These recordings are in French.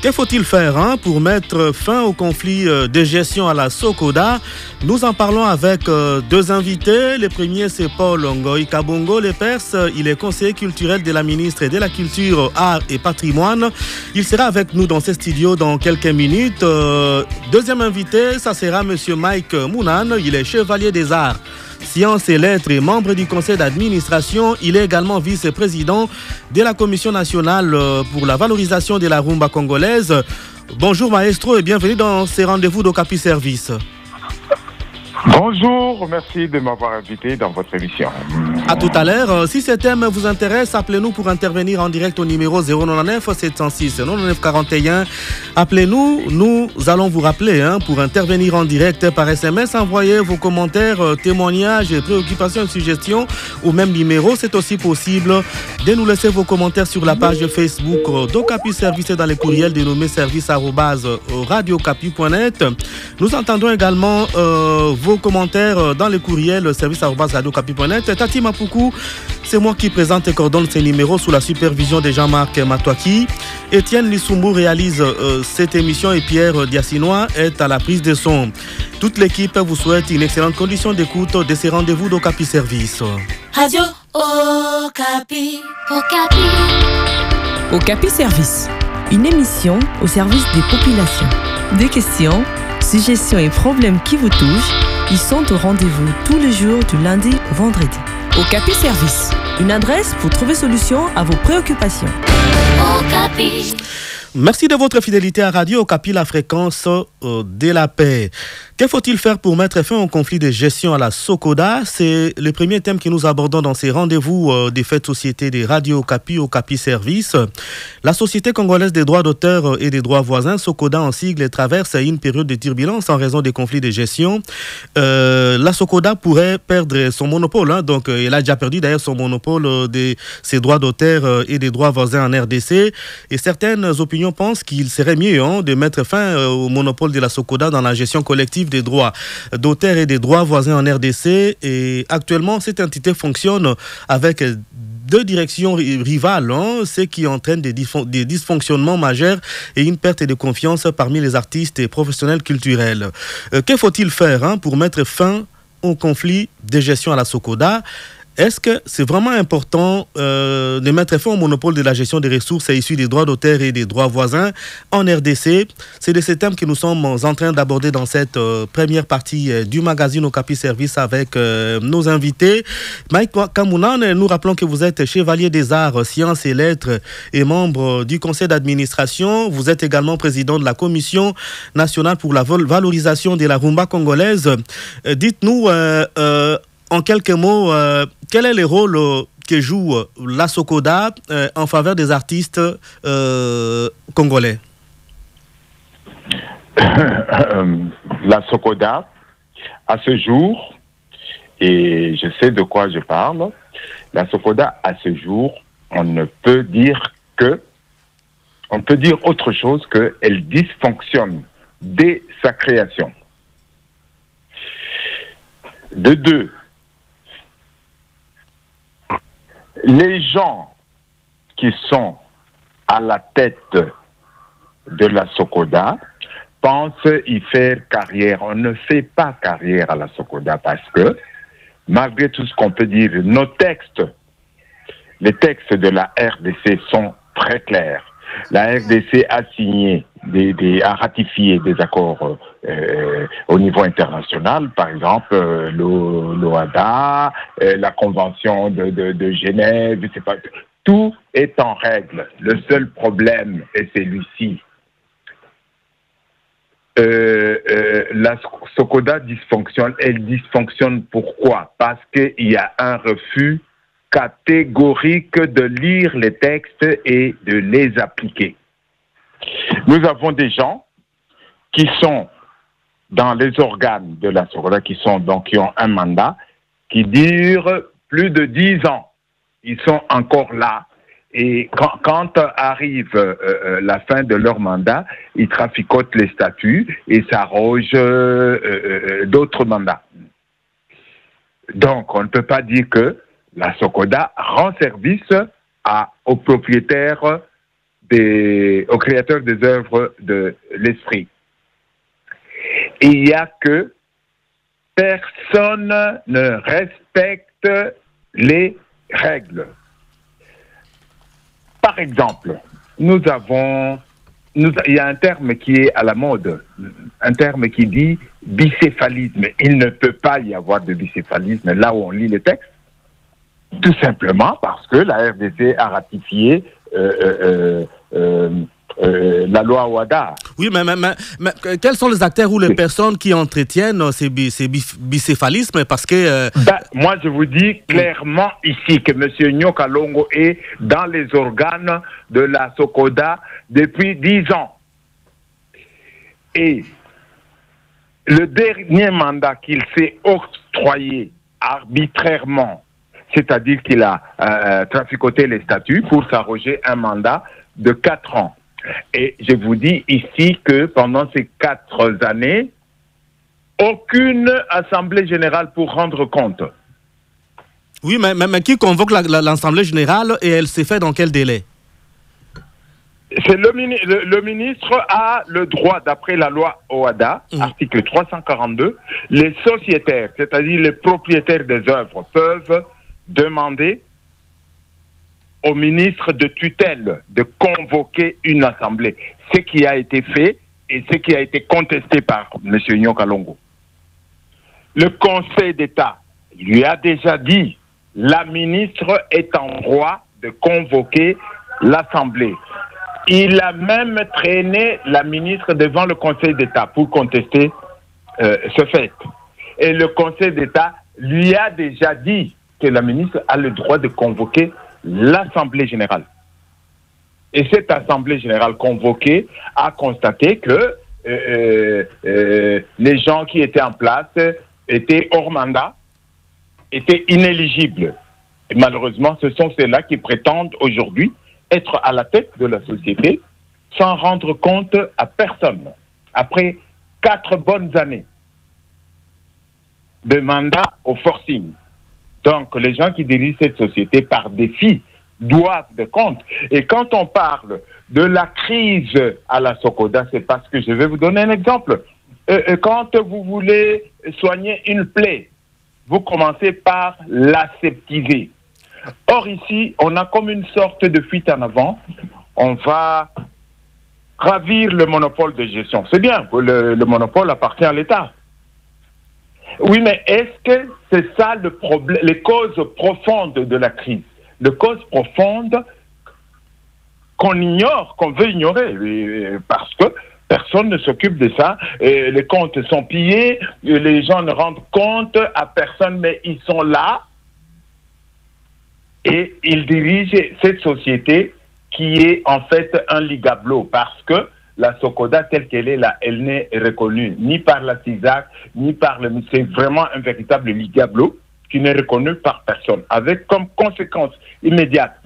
Que faut-il faire pour mettre fin au conflit de gestion à la Sokoda? Nous en parlons avec deux invités. Le premier, c'est Paul Ngoï Kabongo Le Perse. Il est conseiller culturel de la ministre de la Culture, Art et Patrimoine. Il sera avec nous dans ce studio dans quelques minutes. Deuxième invité, ça sera M. Mike Mounan. Il est chevalier des arts, sciences et lettres et membre du conseil d'administration. Il est également vice-président de la Commission nationale pour la valorisation de la rumba congolaise. Bonjour maestro et bienvenue dans ces rendez-vous d'Okapi Service. Bonjour, merci de m'avoir invité dans votre émission. À tout à l'heure. Si ce thème vous intéresse, appelez-nous pour intervenir en direct au numéro 099 706 99 41. Appelez-nous, nous allons vous rappeler pour intervenir en direct par SMS. Envoyez vos commentaires, témoignages, préoccupations et suggestions au même numéro. C'est aussi possible de nous laisser vos commentaires sur la page Facebook d'Okapi Service dans les courriels dénommés service@radiocapi.net. Nous entendons également vos commentaires dans les courriels service@radiocapi.net. Tati Mapoukou, c'est moi qui présente et coordonne ces numéros sous la supervision de Jean-Marc Matouaki. Étienne Lissoumbou réalise cette émission et Pierre Diassinois est à la prise de son. Toute l'équipe vous souhaite une excellente condition d'écoute de ces rendez-vous d'Okapi Service. Radio Okapi. Okapi. Okapi Service, une émission au service des populations. Des questions, suggestions et problèmes qui vous touchent, ils sont au rendez-vous tous les jours du lundi au vendredi. Okapi Service, une adresse pour trouver solution à vos préoccupations. Okapi. Merci de votre fidélité à Radio Okapi, la fréquence de la paix. Que faut-il faire pour mettre fin au conflit de gestion à la Sokoda? C'est le premier thème que nous abordons dans ces rendez-vous des faits de société des Radio Okapi, Okapi Service. La Société congolaise des droits d'auteur et des droits voisins, Sokoda en sigle, traverse une période de turbulence en raison des conflits de gestion. La Sokoda pourrait perdre son monopole, donc elle a déjà perdu d'ailleurs son monopole de ses droits d'auteur et des droits voisins en RDC. Et certaines opinions pensent qu'il serait mieux de mettre fin au monopole de la Sokoda dans la gestion collective des droits d'auteur et des droits voisins en RDC. Et actuellement, cette entité fonctionne avec deux directions rivales, ce qui entraîne des dysfonctionnements majeurs et une perte de confiance parmi les artistes et professionnels culturels. Que faut-il faire pour mettre fin au conflit de gestion à la Sokoda? Est-ce que c'est vraiment important de mettre fin au monopole de la gestion des ressources issues des droits d'auteur et des droits voisins en RDC? C'est de ces thèmes que nous sommes en train d'aborder dans cette première partie du magazine Okapi Service avec nos invités. Mike Kamounan, nous rappelons que vous êtes chevalier des arts, sciences et lettres et membre du conseil d'administration. Vous êtes également président de la Commission nationale pour la valorisation de la rumba congolaise. Dites-nous en quelques mots, quel est le rôle que joue la Sokoda en faveur des artistes congolais? La Sokoda, à ce jour, et je sais de quoi je parle, la Sokoda, à ce jour, on ne peut dire autre chose qu'elle dysfonctionne dès sa création. De deux, les gens qui sont à la tête de la Sokoda pensent y faire carrière. On ne fait pas carrière à la Sokoda parce que, malgré tout ce qu'on peut dire, nos textes, les textes de la RDC sont très clairs. La RDC a signé, a ratifié des accords au niveau international, par exemple l'OADA, la Convention de Genève, je sais pas, tout est en règle. Le seul problème est celui-ci. La Sokoda dysfonctionne. Elle dysfonctionne pourquoi? Parce qu'il y a un refus catégorique de lire les textes et de les appliquer. Nous avons des gens qui sont dans les organes de la Sokoda, qui ont un mandat qui dure plus de 10 ans. Ils sont encore là. Et quand arrive la fin de leur mandat, ils traficotent les statuts et s'arrogent d'autres mandats. Donc, on ne peut pas dire que la Sokoda rend service aux propriétaires au créateur des œuvres de l'esprit. Il n'y a que personne ne respecte les règles. Par exemple, il y a un terme qui est à la mode, un terme qui dit bicéphalisme. Il ne peut pas y avoir de bicéphalisme là où on lit les textes, tout simplement parce que la RDC a ratifié la loi Ouada. Oui, mais quels sont les acteurs ou les personnes qui entretiennent ces bicéphalismes? Parce que... moi, je vous dis clairement ici que M. Nyoka Longo est dans les organes de la Sokoda depuis 10 ans. Et le dernier mandat qu'il s'est octroyé arbitrairement, c'est-à-dire qu'il a traficoté les statuts pour s'arroger un mandat de 4 ans. Et je vous dis ici que pendant ces 4 années, aucune assemblée générale pour rendre compte. Oui, mais qui convoque l'assemblée générale et elle s'est fait dans quel délai? C'est le ministre a le droit, d'après la loi OADA, article 342, les sociétaires, c'est-à-dire les propriétaires des œuvres, peuvent demander au ministre de tutelle de convoquer une assemblée. Ce qui a été fait et ce qui a été contesté par M. Nyoka Longo. Le Conseil d'État lui a déjà dit, la ministre est en droit de convoquer l'assemblée. Il a même traîné la ministre devant le Conseil d'État pour contester ce fait. Et le Conseil d'État lui a déjà dit que la ministre a le droit de convoquer l'Assemblée générale. Et cette Assemblée générale convoquée a constaté que les gens qui étaient en place étaient hors mandat, étaient inéligibles. Et malheureusement, ce sont ceux-là qui prétendent aujourd'hui être à la tête de la société sans rendre compte à personne. Après 4 bonnes années de mandat au forcing. Donc, les gens qui dirigent cette société, par défi, doivent de compte. Et quand on parle de la crise à la Sokoda, c'est parce que je vais vous donner un exemple. Quand vous voulez soigner une plaie, vous commencez par l'aseptiser. Or, ici, on a comme une sorte de fuite en avant. On va ravir le monopole de gestion. C'est bien, le monopole appartient à l'État. Oui, mais est-ce que c'est ça le problème, les causes profondes de la crise? Les causes profondes qu'on ignore, qu'on veut ignorer, parce que personne ne s'occupe de ça. Et les comptes sont pillés, les gens ne rendent compte à personne, mais ils sont là et ils dirigent cette société qui est en fait un ligablo, parce que la Sokoda telle qu'elle est là, elle n'est reconnue ni par la CISAC, ni par le... C'est vraiment un véritable ligablo qui n'est reconnu par personne, avec comme conséquence immédiate,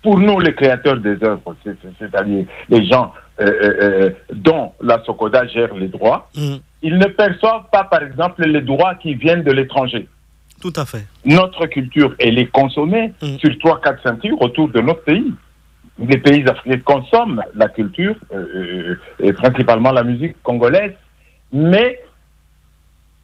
pour nous les créateurs des œuvres, c'est-à-dire les gens dont la Sokoda gère les droits, ils ne perçoivent pas, par exemple, les droits qui viennent de l'étranger. Tout à fait. Notre culture, elle est consommée sur 3-4 ceintures autour de notre pays. Les pays africains consomment la culture, et principalement la musique congolaise, mais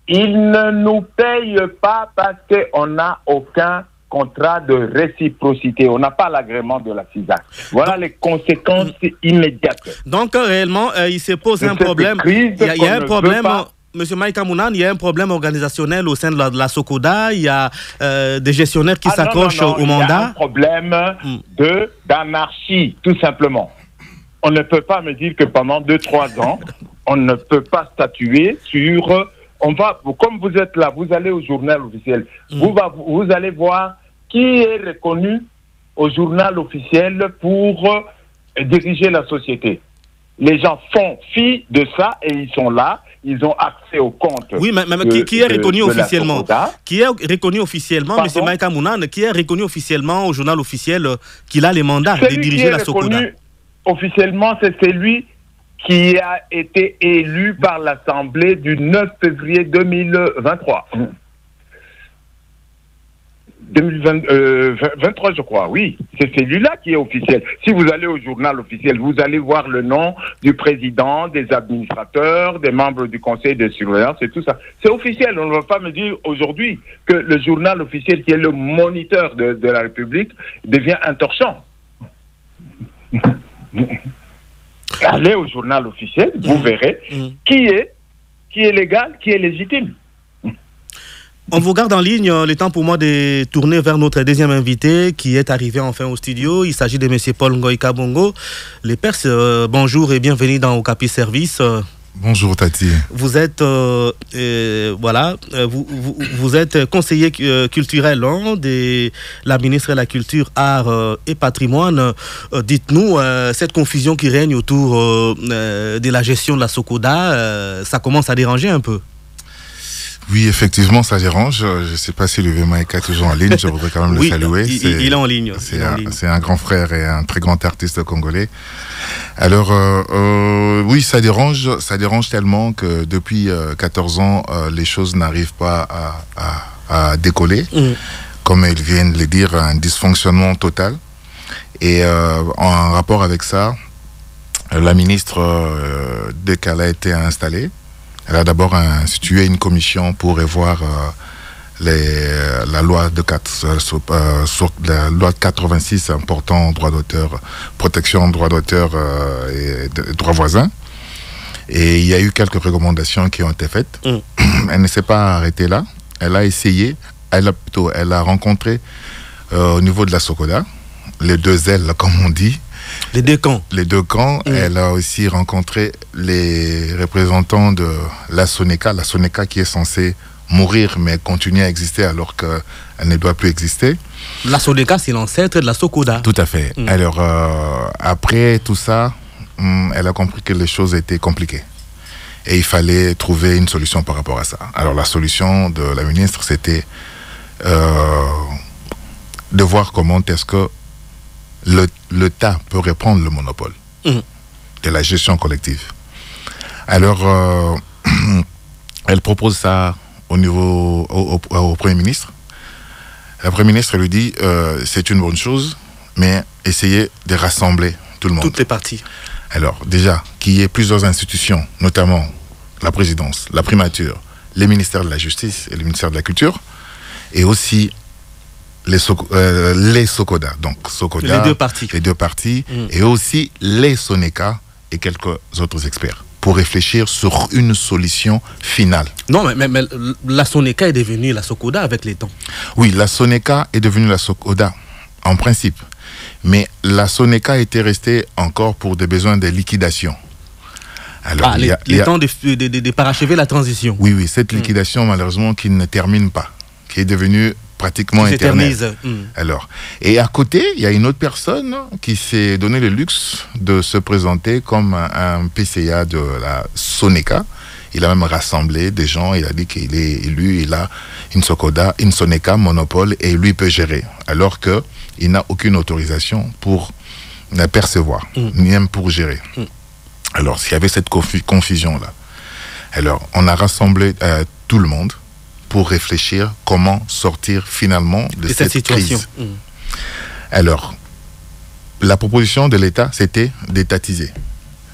ils ne nous payent pas parce qu'on n'a aucun contrat de réciprocité. On n'a pas l'agrément de la CISAC. Voilà les conséquences immédiates. Donc, réellement, il se pose un problème. Il y a un problème... Monsieur Maïka Mounan, il y a un problème organisationnel au sein de la Sokoda. Il y a des gestionnaires qui s'accrochent au mandat. Il y a un problème d'anarchie, tout simplement. On ne peut pas me dire que pendant 2-3 ans, on ne peut pas statuer sur... comme vous êtes là, vous allez au journal officiel. Vous allez voir qui est reconnu au journal officiel pour diriger la société. Les gens font fi de ça et ils sont là. Ils ont accès au compte. Oui, mais qui est reconnu officiellement? Qui est reconnu officiellement, M. Maïka Mounan, qui est reconnu officiellement au journal officiel qu'il a les mandats de diriger la Sokoda? Officiellement, c'est celui qui a été élu par l'Assemblée du 9 février 2023. 23, je crois, oui. C'est celui-là qui est officiel. Si vous allez au journal officiel, vous allez voir le nom du président, des administrateurs, des membres du conseil de surveillance et tout ça. C'est officiel. On ne va pas me dire aujourd'hui que le journal officiel, qui est le moniteur de la République, devient intorchant. Allez au journal officiel, vous verrez qui est légal, qui est légitime. On vous garde en ligne. Le temps pour moi de tourner vers notre deuxième invité qui est arrivé enfin au studio. Il s'agit de M. Paul Ngoï Kabongo. Les Perses, bonjour et bienvenue dans Okapi Service. Bonjour Tati. Vous êtes vous êtes conseiller culturel de la ministre de la Culture, Arts et Patrimoine. Dites-nous, cette confusion qui règne autour de la gestion de la Sokoda, ça commence à déranger un peu. Oui, effectivement, ça dérange. Je ne sais pas si le Vemaïka est toujours en ligne. Je voudrais quand même le saluer. Il est en ligne. C'est un grand frère et un très grand artiste congolais. Alors, oui, ça dérange tellement que depuis 14 ans, les choses n'arrivent pas à décoller. Comme ils viennent de le dire, un dysfonctionnement total. Et en rapport avec ça, la ministre, dès qu'elle a été installée, elle a d'abord institué une commission pour revoir la loi de 86 important droit d'auteur, protection droit d'auteur et droits voisins. Et il y a eu quelques recommandations qui ont été faites. Elle ne s'est pas arrêtée là. Elle a essayé, elle a rencontré au niveau de la Sokoda, les deux ailes, comme on dit. Les deux camps. Les deux camps. Elle a aussi rencontré les représentants de la Soneka qui est censée mourir mais continuer à exister alors qu'elle ne doit plus exister. La Soneka, c'est l'ancêtre de la Sokoda. Tout à fait. Alors, après tout ça, elle a compris que les choses étaient compliquées. Et il fallait trouver une solution par rapport à ça. Alors, la solution de la ministre, c'était de voir comment est-ce que l'État peut reprendre le monopole de la gestion collective. Alors, elle propose ça au Premier ministre. Le Premier ministre lui dit c'est une bonne chose, mais essayez de rassembler tout le monde. Toutes les parties. Alors, déjà, qu'il y ait plusieurs institutions, notamment la présidence, la primature, les ministères de la Justice et le ministère de la Culture, et aussi les Sokoda, donc Sokoda, les deux parties et aussi les Soneka et quelques autres experts pour réfléchir sur une solution finale. Non, mais la Soneka est devenue la Sokoda avec les temps. Oui, la Soneka est devenue la Sokoda en principe, mais la Soneka était restée encore pour des besoins de liquidation. Alors, les temps de parachever la transition. Oui, cette liquidation malheureusement qui ne termine pas, qui est devenue pratiquement éternel. Alors, et à côté, il y a une autre personne qui s'est donné le luxe de se présenter comme un PCA de la Soneka. Il a même rassemblé des gens, il a dit qu'il est élu, il a une Soneka monopole et lui peut gérer. Alors qu'il n'a aucune autorisation pour percevoir, ni même pour gérer. Alors, s'il y avait cette confusion-là, alors on a rassemblé tout le monde pour réfléchir comment sortir finalement de cette situation. Crise. Alors, la proposition de l'État, c'était d'étatiser.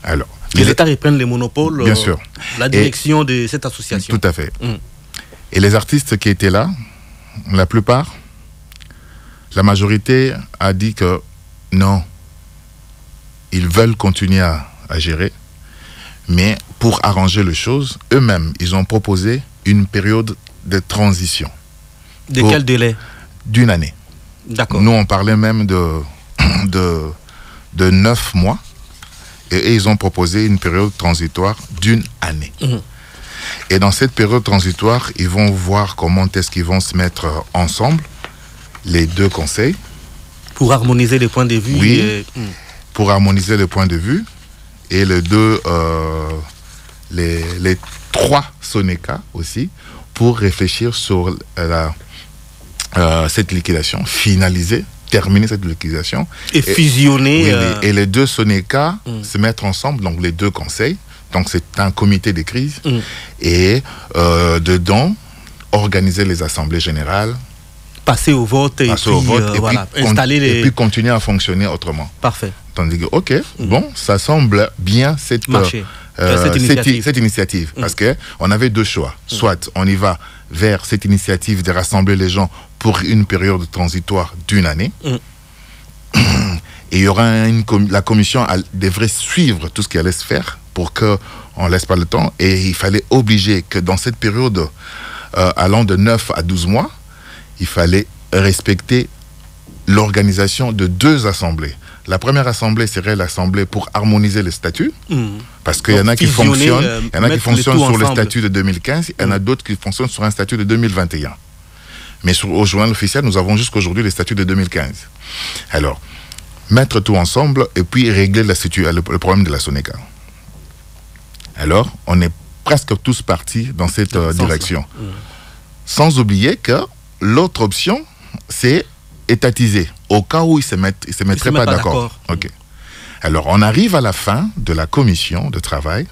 Alors, que l'État reprenne les monopoles, bien sûr, la direction de cette association. Tout à fait. Et les artistes qui étaient là, la plupart, la majorité a dit que non, ils veulent continuer à gérer, mais pour arranger les choses, eux-mêmes, ils ont proposé une période de transition. De quel délai? D'une année. D'accord. Nous, on parlait même de 9 mois et ils ont proposé une période transitoire d'une année. Et dans cette période transitoire, ils vont voir comment est-ce qu'ils vont se mettre ensemble, les deux conseils. Pour harmoniser les points de vue. Oui, pour harmoniser les points de vue. Et les trois Soneka aussi, pour réfléchir sur cette liquidation, terminer cette liquidation. Et fusionner. Et les deux Soneka se mettre ensemble, donc les deux conseils. Donc c'est un comité de crise. Et dedans, organiser les assemblées générales passer au vote et puis continuer à fonctionner autrement. Parfait. Tandis que, ok, bon, ça semble bien cette initiative. Parce qu'on avait deux choix. Soit on y va vers cette initiative de rassembler les gens pour une période transitoire d'une année. Et il y aura la commission devrait suivre tout ce qui allait se faire pour qu'on ne laisse pas le temps. Et il fallait obliger que dans cette période allant de 9 à 12 mois, il fallait respecter l'organisation de 2 assemblées. La première assemblée serait l'assemblée pour harmoniser les statuts, parce qu'il y en a qui fonctionnent, sur le statut de 2015, il y en a d'autres qui fonctionnent sur un statut de 2021. Mais au journal officiel, nous avons jusqu'aujourd'hui les statuts de 2015. Alors, mettre tout ensemble et puis régler le problème de la SONECA. Alors, on est presque tous partis dans cette direction. Sans oublier que l'autre option, c'est étatiser, au cas où ils se mettraient pas d'accord. Okay. Alors, on arrive à la fin de la commission de travail,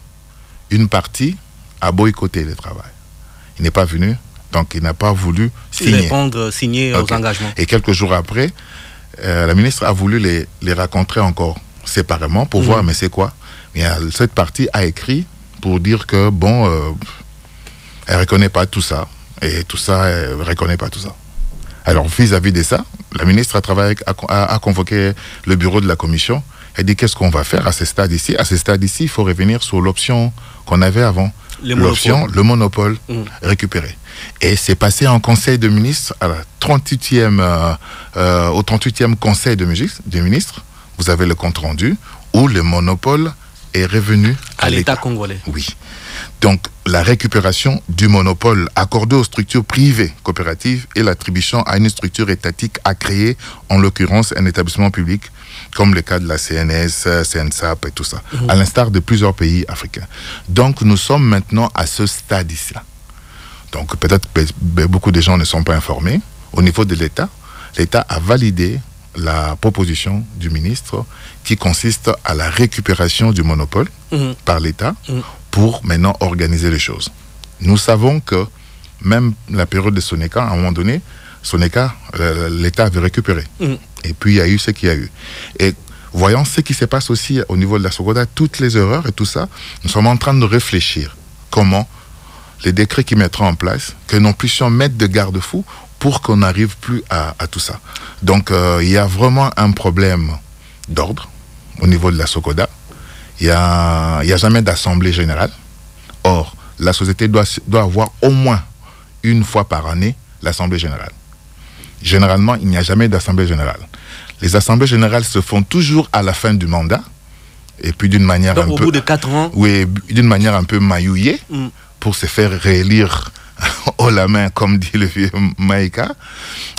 une partie a boycotté le travail. Il n'est pas venu, donc il n'a pas voulu signer aux engagements. Et quelques jours après, la ministre a voulu les rencontrer encore séparément pour voir, mais c'est quoi? Mais cette partie a écrit pour dire que, bon, elle ne reconnaît pas tout ça, et tout ça, elle ne reconnaît pas tout ça. Alors, vis-à-vis de ça, la ministre a convoqué le bureau de la commission. Elle dit qu'est-ce qu'on va faire à ce stade ici. À ce stade ici, il faut revenir sur l'option qu'on avait avant. L'option, le monopole récupéré. Et c'est passé en conseil de ministres à la 38e, au 38e conseil de ministres. Vous avez le compte rendu où le monopole est revenu à l'État congolais. Oui. Donc, la récupération du monopole accordé aux structures privées coopératives et l'attribution à une structure étatique à créer, en l'occurrence, un établissement public, comme le cas de la CNS, CNSAP et tout ça, à l'instar de plusieurs pays africains. Donc, nous sommes maintenant à ce stade-ci. Donc, peut-être que beaucoup de gens ne sont pas informés. Au niveau de l'État, l'État a validé la proposition du ministre qui consiste à la récupération du monopole par l'État pour maintenant organiser les choses. Nous savons que même la période de SONECA, à un moment donné, SONECA, l'État avait récupéré. Et puis il y a eu ce qu'il y a eu. Et voyant ce qui se passe aussi au niveau de la SOCODA, toutes les erreurs et tout ça, nous sommes en train de réfléchir comment les décrets qui mettront en place, que nous puissions mettre de garde-fous pour qu'on n'arrive plus à tout ça. Donc il y a vraiment un problème d'ordre au niveau de la SOCODA. Il n'y a jamais d'assemblée générale. Or, la société doit avoir au moins une fois par année l'assemblée générale. Généralement, il n'y a jamais d'assemblée générale. Les assemblées générales se font toujours à la fin du mandat, et puis d'une manière au bout de 4 ans. Oui, d'une manière un peu maillouillée, pour se faire réélire haut la main, comme dit le vieux Maïka.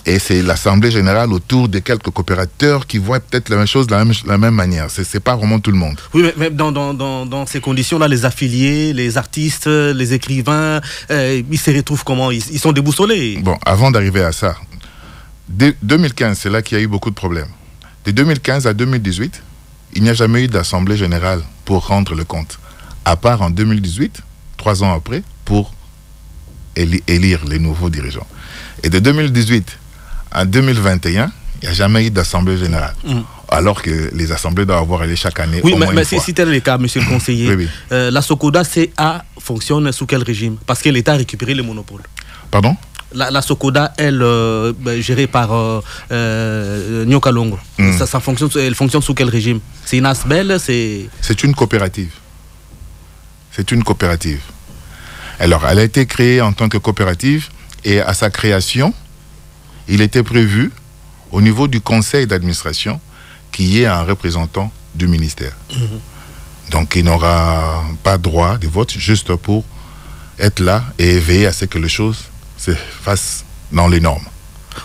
Et c'est l'assemblée générale autour de quelques coopérateurs qui voient peut-être la même chose de la même manière. C'est pas vraiment tout le monde. Oui, mais dans ces conditions-là, les affiliés, les artistes, les écrivains, ils se retrouvent comment? Ils sont déboussolés. Bon, avant d'arriver à ça, 2015, c'est là qu'il y a eu beaucoup de problèmes. De 2015 à 2018, il n'y a jamais eu d'assemblée générale pour rendre le compte. À part en 2018, 3 ans après, pour élire les nouveaux dirigeants. Et de 2018 à 2021, il n'y a jamais eu d'assemblée générale. Alors que les assemblées doivent avoir lieu chaque année. Oui, mais si tel est le cas, monsieur le conseiller, oui. La SOCODA CA fonctionne sous quel régime? Parce que l'État a récupéré le monopole. Pardon? La SOCODA, elle, gérée par Nyokalongo, elle fonctionne sous quel régime? C'est une ASBEL? C'est une coopérative. C'est une coopérative. Alors, elle a été créée en tant que coopérative et à sa création, il était prévu au niveau du conseil d'administration qu'il y ait un représentant du ministère. Donc, il n'aura pas droit de vote juste pour être là et veiller à ce que les choses se fassent dans les normes.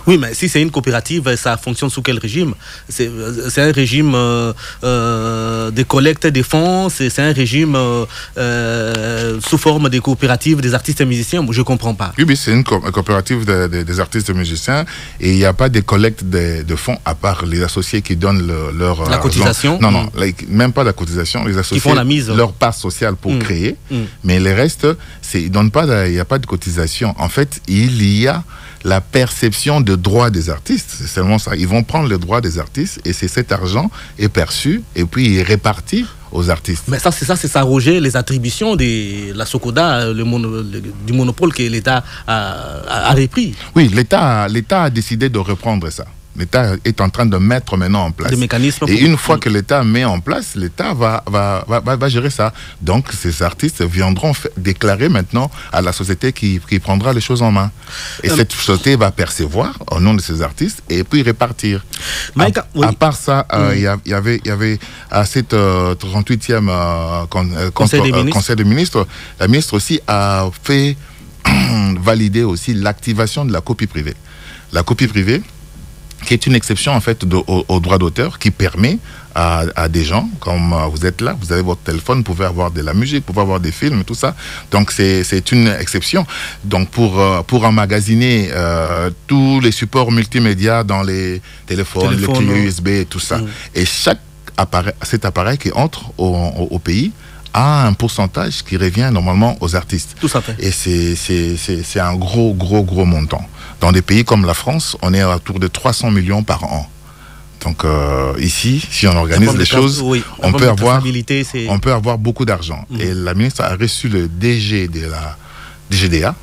Oui, mais si c'est une coopérative, ça fonctionne sous quel régime? C'est un régime de collecte des fonds, c'est un régime sous forme de coopérative des artistes et musiciens? Je ne comprends pas. Oui, c'est une coopérative des artistes et musiciens et il n'y a pas de collecte de fonds à part les associés qui donnent leur... La cotisation? Non, même pas la cotisation. Les associés qui font la mise. Leur part sociale pour créer, mais les restes, il n'y a pas de cotisation. En fait, il y a la perception gestion de droits des artistes. C'est seulement ça. Ils vont prendre les droits des artistes et c'est cet argent est perçu et puis il est réparti aux artistes. Mais ça, c'est s'arroger les attributions de la SOCODA, du monopole que l'État a repris. Oui, l'État a décidé de reprendre ça. L'État est en train de mettre maintenant en place. Des mécanismes. Et une fois que l'État met en place, l'État va gérer ça. Donc, ces artistes viendront déclarer maintenant à la société qui prendra les choses en main. Et cette société va percevoir au nom de ces artistes et puis répartir. À part ça, il y avait à cette 38e Conseil des ministres, la ministre aussi a fait valider aussi l'activation de la copie privée. La copie privée, qui est une exception en fait au droit d'auteur, qui permet à des gens, comme vous êtes là, vous avez votre téléphone, vous pouvez avoir de la musique, vous pouvez avoir des films, tout ça. Donc c'est une exception. Donc pour emmagasiner tous les supports multimédia dans les téléphones, les clés USB et tout ça. Et cet appareil qui entre au pays a un pourcentage qui revient normalement aux artistes. Tout à fait. Et c'est un gros montant. Dans des pays comme la France, on est autour de 300 millions par an. Donc ici, si on organise les choses, on peut avoir beaucoup d'argent. Et la ministre a reçu le DG de la DGDA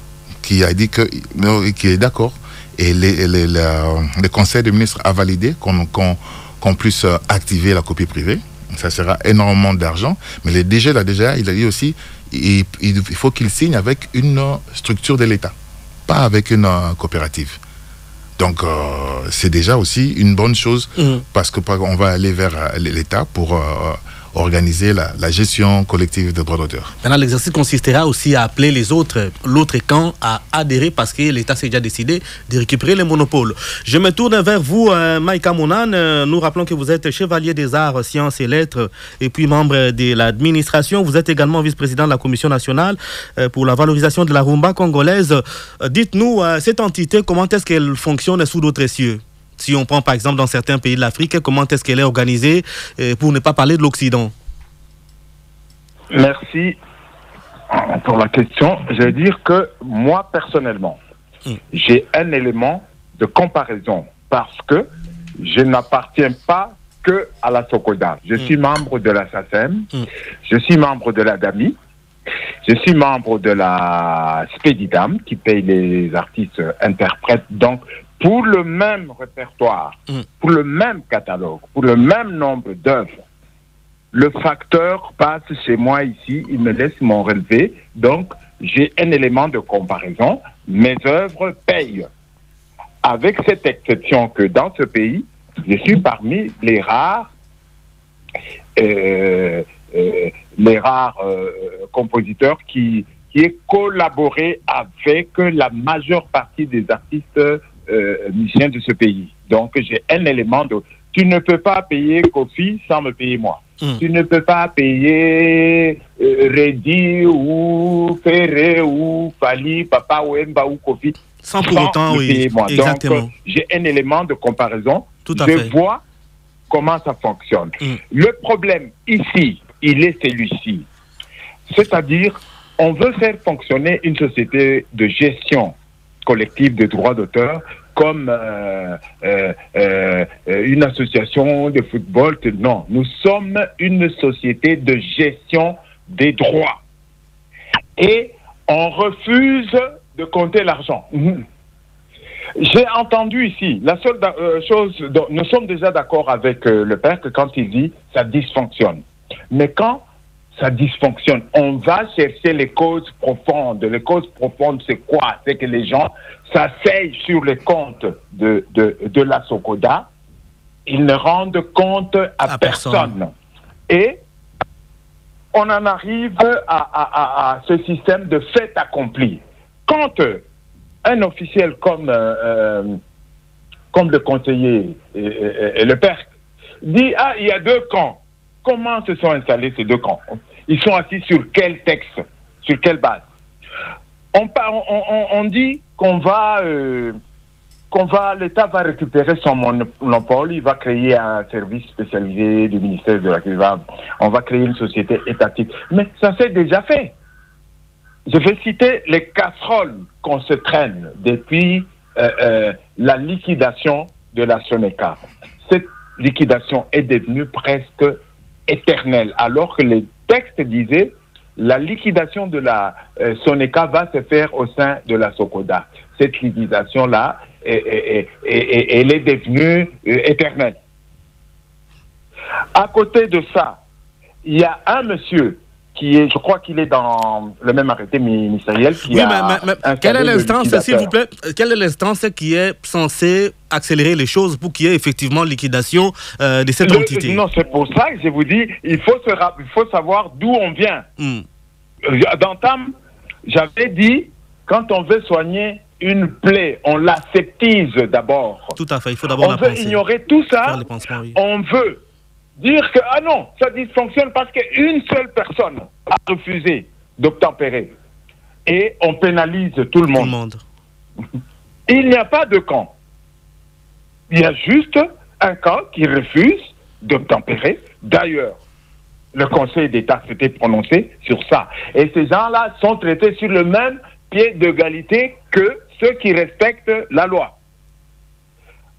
qui a dit qu'il est d'accord. Et le Conseil des ministres a validé qu'on puisse activer la copie privée. Ça sera énormément d'argent. Mais le DG de la DGA, il a dit aussi il faut qu'il signe avec une structure de l'État, pas avec une coopérative. Donc, c'est déjà aussi une bonne chose parce qu'on va aller vers l'État pour organiser la gestion collective des droits d'auteur. Maintenant, l'exercice consistera aussi à appeler l'autre camp à adhérer parce que l'État s'est déjà décidé de récupérer les monopoles. Je me tourne vers vous, Maïka Mounane. Nous rappelons que vous êtes chevalier des arts, sciences et lettres et puis membre de l'administration. Vous êtes également vice-président de la Commission nationale pour la valorisation de la rumba congolaise. Dites-nous, cette entité, comment est-ce qu'elle fonctionne sous d'autres cieux ? Si on prend par exemple dans certains pays de l'Afrique, comment est-ce qu'elle est organisée pour ne pas parler de l'Occident? Merci pour la question. Je veux dire que moi personnellement, j'ai un élément de comparaison parce que je n'appartiens pas que à la SOCODA. Je suis membre de la SACEM, je suis membre de la DAMI, je suis membre de la Spedidam qui paye les artistes interprètes. Donc, pour le même répertoire, pour le même catalogue, pour le même nombre d'œuvres, le facteur passe chez moi ici, il me laisse mon relevé, donc j'ai un élément de comparaison, mes œuvres payent. Avec cette exception que dans ce pays, je suis parmi les rares compositeurs qui aient collaboré avec la majeure partie des artistes musiciens de ce pays. Donc j'ai un élément de... Tu ne peux pas payer Kofi sans me payer moi. Tu ne peux pas payer Reddy ou Ferré ou Fali, Papa Wemba ou Kofi sans pour autant payer moi. Exactement. Donc j'ai un élément de comparaison. Je vois comment ça fonctionne. Le problème ici, il est celui-ci. C'est-à-dire, on veut faire fonctionner une société de gestion collective de droits d'auteur comme une association de football. Non, nous sommes une société de gestion des droits. Et on refuse de compter l'argent. J'ai entendu ici, la seule chose, nous sommes déjà d'accord avec le père que quand il dit ça dysfonctionne. Mais quand ça dysfonctionne, on va chercher les causes profondes. Les causes profondes, c'est quoi? C'est que les gens s'asseyent sur les comptes de la SOCODA, ils ne rendent compte à personne. Et on en arrive à ce système de fait accompli. Quand un officiel comme le conseiller et le père dit « Ah, il y a deux camps ». Comment se sont installés ces deux camps? Ils sont assis sur quel texte? Sur quelle base? On dit l'État va récupérer son monopole, il va créer un service spécialisé du ministère de la Culture, on va créer une société étatique. Mais ça s'est déjà fait. Je vais citer les casseroles qu'on se traîne depuis la liquidation de la Soneca. Cette liquidation est devenue presque éternelle, alors que les textes disaient la liquidation de la Soneca va se faire au sein de la Socoda. Cette liquidation-là, elle est devenue éternelle. À côté de ça, il y a un monsieur qui est, je crois qu'il est dans le même arrêté ministériel. Qui mais quelle est l'instance, s'il vous plaît, quelle est l'instance qui est censée accélérer les choses pour qu'il y ait effectivement liquidation de cette entité? Non, c'est pour ça que je vous dis, il faut savoir d'où on vient. Dans TAM, j'avais dit, quand on veut soigner une plaie, on l'aseptise d'abord. Tout à fait, il faut d'abord la penser. On veut ignorer tout ça, oui. On veut dire que, ah non, ça dysfonctionne parce qu'une seule personne a refusé d'obtempérer. Et on pénalise tout le monde. Il n'y a pas de camp. Il y a juste un camp qui refuse d'obtempérer. D'ailleurs, le Conseil d'État s'était prononcé sur ça. Et ces gens-là sont traités sur le même pied d'égalité que ceux qui respectent la loi.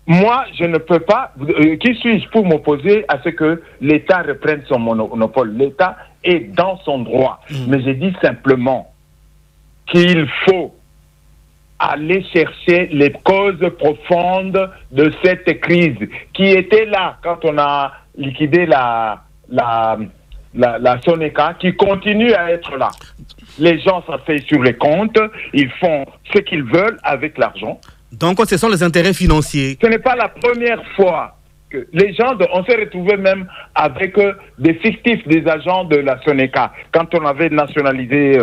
Moi, je ne peux pas... qui suis-je pour m'opposer à ce que l'État reprenne son monopole? L'État est dans son droit. Mais j'ai dit simplement qu'il faut aller chercher les causes profondes de cette crise qui était là quand on a liquidé la Soneca, qui continue à être là. Les gens s'asseyent sur les comptes, ils font ce qu'ils veulent avec l'argent. Donc, ce sont les intérêts financiers. Ce n'est pas la première fois que les gens, on s'est retrouvés même avec des fictifs, des agents de la Soneca. Quand on avait nationalisé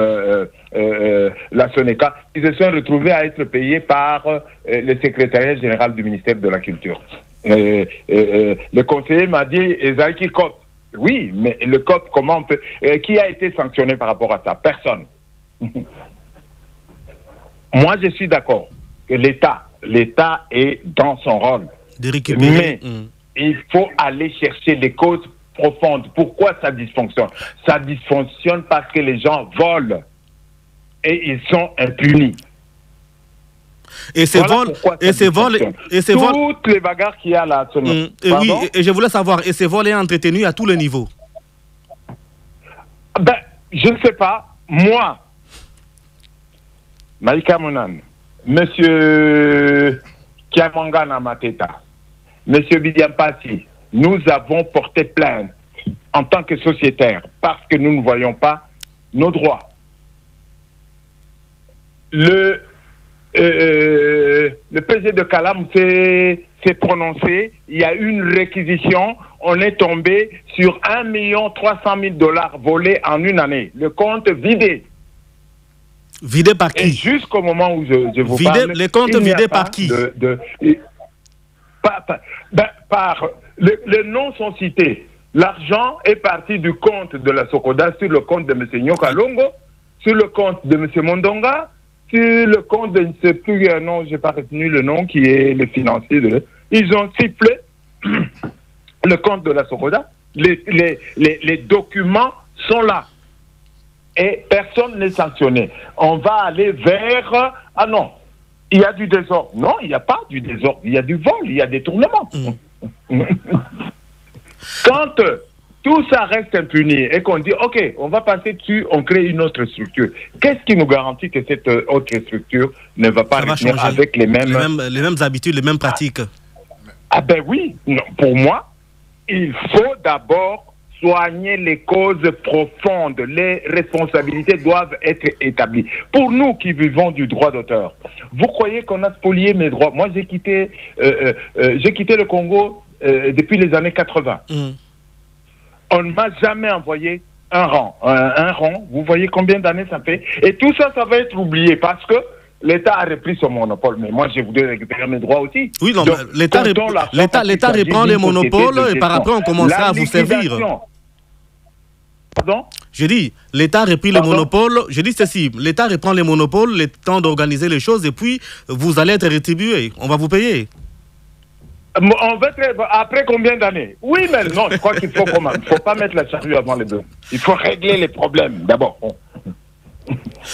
la Soneca, ils se sont retrouvés à être payés par le secrétariat général du ministère de la Culture. Le conseiller m'a dit, Ezaïki Cop. Oui, mais le COP, comment on peut... qui a été sanctionné par rapport à ça? Personne. Moi, je suis d'accord que l'État est dans son rôle. De récupérer. Mais il faut aller chercher les causes profondes. Pourquoi ça dysfonctionne? Ça dysfonctionne parce que les gens volent et ils sont impunis. Et ces vols, toutes les bagarres qu'il y a là. Oui, et je voulais savoir, et ces vols est entretenu à tous les niveaux? Ben, je ne sais pas. Moi, Maïka Monan, Monsieur Kiamangana Mateta, Monsieur Bidiampasi, nous avons porté plainte en tant que sociétaires parce que nous ne voyons pas nos droits. Le PG de Calam s'est prononcé, il y a eu une réquisition, on est tombé sur 1 300 000 $ volés en une année. Le compte vidé. Vidé par qui? Et jusqu'au moment où je vous parle... Les comptes vidés par qui? Par les noms sont cités. L'argent est parti du compte de la Socoda sur le compte de M. Nyokalongo, sur le compte de M. Mondonga, sur le compte de, je ne sais plus, non, je n'ai pas retenu le nom, qui est le financier de... Ils ont sifflé le compte de la Socoda. Les documents sont là. Et personne n'est sanctionné. On va aller vers... Ah non, il y a du désordre. Non, il n'y a pas du désordre. Il y a du vol, il y a des tournements. Quand tout ça reste impuni et qu'on dit, OK, on va passer dessus, on crée une autre structure. Qu'est-ce qui nous garantit que cette autre structure ne va pas revenir avec les mêmes habitudes, les mêmes pratiques? Ah ben oui, non, pour moi, il faut d'abord soigner les causes profondes. Les responsabilités doivent être établies. Pour nous qui vivons du droit d'auteur, vous croyez qu'on a spolié mes droits? Moi, j'ai quitté le Congo depuis les années 80. On ne m'a jamais envoyé un rang. Un rang, vous voyez combien d'années ça fait? Et tout ça, ça va être oublié parce que l'État a repris son monopole. Mais moi, je voudrais récupérer mes droits aussi. Oui, non, l'État reprend les monopoles et par après, on commencera à vous servir. Pardon? Je dis, l'État a repris les monopoles. Je dis ceci, l'État reprend les monopoles, le temps d'organiser les choses et puis vous allez être rétribué. On va vous payer. On va après combien d'années? Oui, mais non, je crois qu'il faut quand même. Il ne faut pas mettre la charrue avant les bœufs. Il faut régler les problèmes d'abord.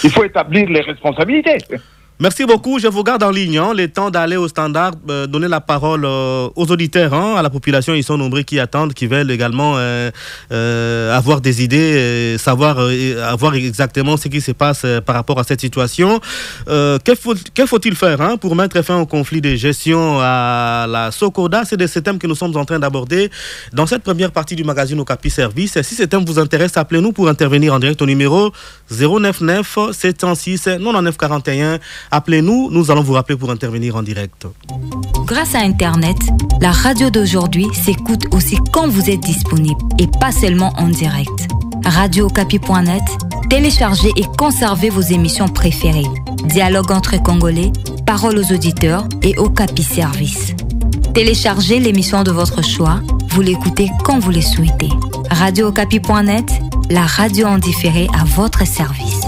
Il faut établir les responsabilités. Merci beaucoup. Je vous garde en ligne. Le temps d'aller au standard, donner la parole aux auditeurs, à la population. Ils sont nombreux qui attendent, qui veulent également avoir des idées, savoir avoir exactement ce qui se passe par rapport à cette situation. Que faut-il faire pour mettre fin au conflit de gestion à la Socoda? C'est de ce thème que nous sommes en train d'aborder dans cette première partie du magazine Okapi Service. Si ce thème vous intéresse, appelez-nous pour intervenir en direct au numéro 099 706 99 41. Appelez-nous, nous allons vous rappeler pour intervenir en direct. Grâce à Internet, la radio d'aujourd'hui s'écoute aussi quand vous êtes disponible et pas seulement en direct. Radio-Okapi.net, téléchargez et conservez vos émissions préférées. Dialogue entre Congolais, paroles aux auditeurs et Okapi Service. Téléchargez l'émission de votre choix, vous l'écoutez quand vous le souhaitez. Radio-Okapi.net, la radio en différé à votre service.